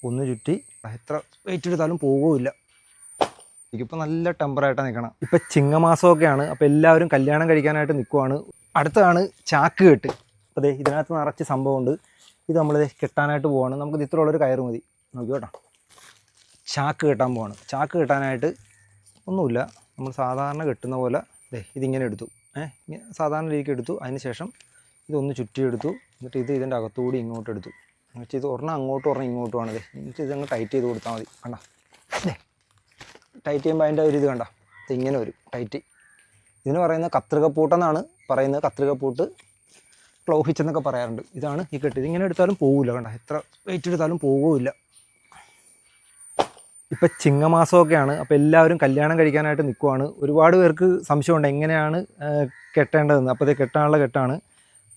ഒന്ന് ചുറ്റി. എത്ര വെയിറ്റ് എടുത്താലും പോകുമില്ല. എനിക്കിപ്പോൾ നല്ല ടെമ്പറായിട്ടാണ് നിൽക്കണം. ഇപ്പം ചിങ്ങമാസമൊക്കെയാണ്. അപ്പോൾ എല്ലാവരും കല്യാണം കഴിക്കാനായിട്ട് നിൽക്കുവാണ്. അടുത്തതാണ് ചാക്ക് കെട്ട്. അപ്പോൾ ദേ ഇതിനകത്ത് നിറച്ച് സംഭവമുണ്ട്. ഇത് നമ്മൾ കെട്ടാനായിട്ട് പോവാണ്. നമുക്ക് ഇത്ര ഉള്ളൊരു കയറ് മതി. നോക്കി കേട്ടോ, ചാക്ക് കെട്ടാൻ പോവാണ്. ചാക്ക് കെട്ടാനായിട്ട് ഒന്നുമില്ല, നമ്മൾ സാധാരണ കെട്ടുന്ന പോലെ ദേ ഇതിങ്ങനെ എടുത്തു. സാധാരണ രീതിക്ക് എടുത്തു. അതിന് ശേഷം ഇതൊന്ന് ചുറ്റിയെടുത്തു. എന്നിട്ട് ഇത് ഇതിൻ്റെ അകത്തുകൂടി ഇങ്ങോട്ട് എടുത്തു. എന്നിട്ട് ഇത് ഒരെണ്ണം അങ്ങോട്ടും ഒരെണ്ണം ഇങ്ങോട്ടുമാണ്. എന്നിട്ട് ഇതങ്ങ് ടൈറ്റ് ചെയ്ത് കൊടുത്താൽ മതി. കണ്ട ടൈറ്റ് ചെയ്യുമ്പോൾ അതിൻ്റെ ഒരു ഇത് കണ്ട ഇങ്ങനെ വരും ടൈറ്റ്. ഇതിന് പറയുന്നത് കത്രികപ്പൂട്ടെന്നാണ് പറയുന്നത്. കത്രികപ്പൂട്ട്, ക്ലോ ഹിച്ച് എന്നൊക്കെ പറയാറുണ്ട്. ഇതാണ് ഈ കെട്ട്. ഇതിങ്ങനെ എടുത്താലും പോകില്ല. കണ്ട എത്ര വെയിറ്റ് എടുത്താലും പോകുമില്ല. ഇപ്പം ചിങ്ങമാസമൊക്കെയാണ്. അപ്പോൾ എല്ലാവരും കല്യാണം കഴിക്കാനായിട്ട് നിൽക്കുവാണ്. ഒരുപാട് പേർക്ക് സംശയമുണ്ട് എങ്ങനെയാണ് കെട്ടേണ്ടതെന്ന്. അപ്പോൾ ഇത് കെട്ടാനുള്ള കെട്ടാണ്.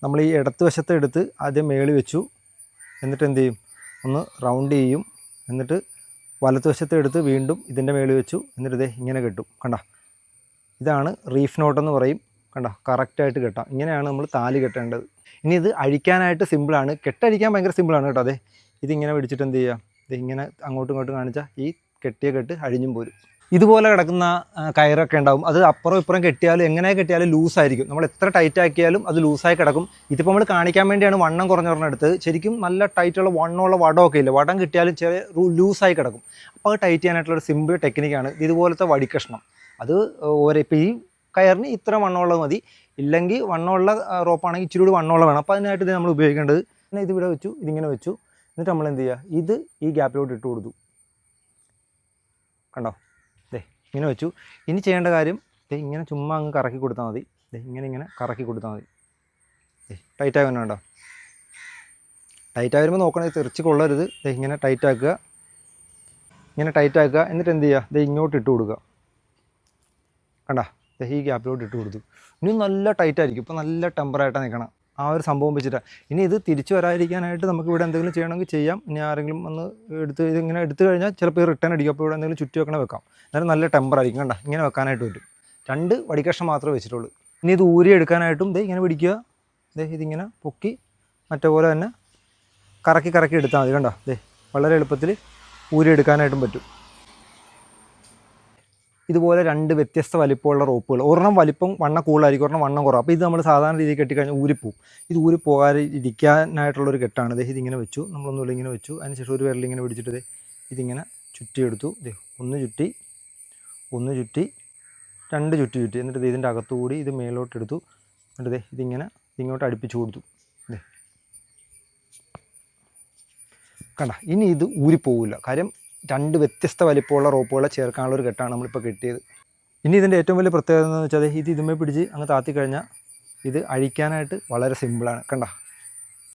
നമ്മൾ ഈ ഇടത്ത് വശത്തെ എടുത്ത് ആദ്യം മേളിൽ വെച്ചു. എന്നിട്ട് എന്ത് ചെയ്യും, ഒന്ന് റൗണ്ട് ചെയ്യും. എന്നിട്ട് വലത്ത് വശത്തെ എടുത്ത് വീണ്ടും ഇതിൻ്റെ മേളിൽ വെച്ചു. എന്നിട്ട് ഇതേ ഇങ്ങനെ കെട്ടും. കണ്ട ഇതാണ് റീഫ് നോട്ടെന്ന് പറയും. കണ്ട കറക്റ്റായിട്ട് കെട്ടാം. ഇങ്ങനെയാണ് നമ്മൾ താലി കെട്ടേണ്ടത്. ഇനി ഇത് അഴിക്കാനായിട്ട് സിമ്പിളാണ്. കെട്ടഴിക്കാൻ ഭയങ്കര സിമ്പിളാണ് കേട്ടോ. അതെ ഇതിങ്ങനെ പിടിച്ചിട്ട് എന്ത് ചെയ്യുക, ഇതിങ്ങനെ അങ്ങോട്ടും ഇങ്ങോട്ടും കാണിച്ചാൽ ഈ കെട്ടിയ കെട്ട് അഴിഞ്ഞും പോരും. ഇതുപോലെ കിടക്കുന്ന കയറൊക്കെ ഉണ്ടാവും. അത് അപ്പുറം ഇപ്പുറം കെട്ടിയാലും എങ്ങനെ കെട്ടിയാലും ലൂസായിരിക്കും. നമ്മൾ എത്ര ടൈറ്റ് ആക്കിയാലും അത് ലൂസായി കിടക്കും. ഇതിപ്പോൾ നമ്മൾ കാണിക്കാൻ വേണ്ടിയാണ് വണ്ണം കുറഞ്ഞെടുത്ത്. ശരിക്കും നല്ല ടൈറ്റുള്ള വണ്ണമുള്ള വടമൊക്കെ ഇല്ല, വടം കിട്ടിയാലും ചെറിയ ലൂസായി കിടക്കും. അപ്പോൾ അത് ടൈറ്റ് ചെയ്യാനായിട്ടുള്ളൊരു സിമ്പിൾ ടെക്നിക്കാണ് ഇതുപോലത്തെ വടിക്കഷ്ണം. അത് ഇപ്പോൾ ഈ കയറിന് ഇത്ര വണ്ണമുള്ളത് മതി. ഇല്ലെങ്കിൽ വണ്ണമുള്ള റോപ്പാണെങ്കിൽ ഇച്ചിരി കൂടി വണ്ണമുള്ള വേണം. അപ്പോൾ അതിനായിട്ട് ഇത് നമ്മൾ ഉപയോഗിക്കേണ്ടത്. പിന്നെ ഇതിവിടെ വെച്ചു, ഇതിങ്ങനെ വെച്ചു. എന്നിട്ട് നമ്മൾ എന്ത് ചെയ്യുക, ഇത് ഈ ഗ്യാപ്പിലോട്ട് ഇട്ട് കൊടുത്തു. കണ്ടോ, ദേ ഇങ്ങനെ വെച്ചു. ഇനി ചെയ്യേണ്ട കാര്യം ദേ ഇങ്ങനെ ചുമ്മാ അങ്ങ് കറക്കി കൊടുത്താൽ മതി. ദേ ഇങ്ങനെ കറക്കി കൊടുത്താൽ മതി. ദേ ടൈറ്റായി വരണം കേട്ടോ. ടൈറ്റായി വരുമ്പോൾ നോക്കണേ, തെറിച്ച് കൊള്ളരുത്. ദേ ഇങ്ങനെ ടൈറ്റാക്കുക, ഇങ്ങനെ ടൈറ്റാക്കുക. എന്നിട്ട് എന്ത് ചെയ്യുക, ദേ ഇങ്ങോട്ട് ഇട്ട് കൊടുക്കുക. കണ്ട ദേ ഈ ഗ്യാപ്പിലോട്ട് ഇട്ട് കൊടുത്തു. ഇനി നല്ല ടൈറ്റായിരിക്കും. ഇപ്പോൾ നല്ല ടെമ്പറായിട്ടാണ് നിൽക്കണം. ആ ഒരു സംഭവം വെച്ചിട്ടാണ്. ഇനി ഇത് തിരിച്ചു വരാതിരിക്കാനായിട്ട് നമുക്ക് ഇവിടെ എന്തെങ്കിലും ചെയ്യണമെങ്കിൽ ചെയ്യാം. ഇനി ആരെങ്കിലും ഒന്ന് ഇതിങ്ങനെ എടുത്തു കഴിഞ്ഞാൽ ചിലപ്പോൾ റിട്ടേൺ അടിക്കും. അപ്പോൾ ഇവിടെ എന്തെങ്കിലും ചുറ്റി വെക്കണേ വെക്കാം. എന്നാലും നല്ല ടെമ്പറായിരിക്കും. കണ്ട ഇങ്ങനെ വെക്കാനായിട്ട് പറ്റും. 2 വടിക്കഷ്ണം മാത്രമേ വെച്ചിട്ടുള്ളൂ. ഇനി ഇത് ഊരി എടുക്കാനായിട്ടും ദേ ഇങ്ങനെ പിടിക്കുക. ദേ ഇതിങ്ങനെ പൊക്കി മറ്റേ പോലെ തന്നെ കറക്കി കറക്കി എടുത്താൽ മതി. കണ്ടോ, ദേ വളരെ എളുപ്പത്തിൽ ഊരി എടുക്കാനായിട്ടും പറ്റും. ഇതുപോലെ 2 വ്യത്യസ്ത വലിപ്പമുള്ള റോപ്പുകൾ. ഒരെണ്ണം വലിപ്പം വണ്ണം കൂടുതലായിരിക്കും, ഒരെണ്ണം വണ്ണം കുറവ്. അപ്പോൾ ഇത് നമ്മൾ സാധാരണ രീതിയിൽ കെട്ടിക്കഴിഞ്ഞാൽ ഊരിപ്പോവും. ഇത് ഊരിപ്പോകാതെ ഇരിക്കാനായിട്ടുള്ളൊരു കെട്ടാണ്. ദേ ഇതിങ്ങനെ വെച്ചു, നമ്മളൊന്നുമില്ല ഇങ്ങനെ വെച്ചു. അതിനുശേഷം ഒരു വിരലിങ്ങനെ പിടിച്ചിട്ട് ഇതിങ്ങനെ ചുറ്റിയെടുത്തു. ദേ ഒന്ന് ചുറ്റി, 2 ചുറ്റി. എന്നിട്ട് ഇതിൻ്റെ അകത്തുകൂടി ഇത് മേലോട്ടെടുത്തു. എന്നിട്ട് ദേ ഇതിങ്ങനെ ഇങ്ങോട്ട് അടുപ്പിച്ച് കൊടുത്തു. ദേ കണ്ട ഇനി ഇത് ഊരിപ്പോവില്ല. കാര്യം 2 വ്യത്യസ്ത വലിപ്പമുള്ള റോപ്പുകളെ ചേർക്കാനുള്ളൊരു കെട്ടാണ് നമ്മളിപ്പോൾ കെട്ടിയത്. ഇനി ഇതിൻ്റെ ഏറ്റവും വലിയ പ്രത്യേകത എന്ന് വെച്ചാൽ ഇത് ഇതുമേ പിടിച്ച് അങ്ങ് താത്തി കഴിഞ്ഞാൽ ഇത് അഴിക്കാനായിട്ട് വളരെ സിമ്പിളാണ്. കണ്ട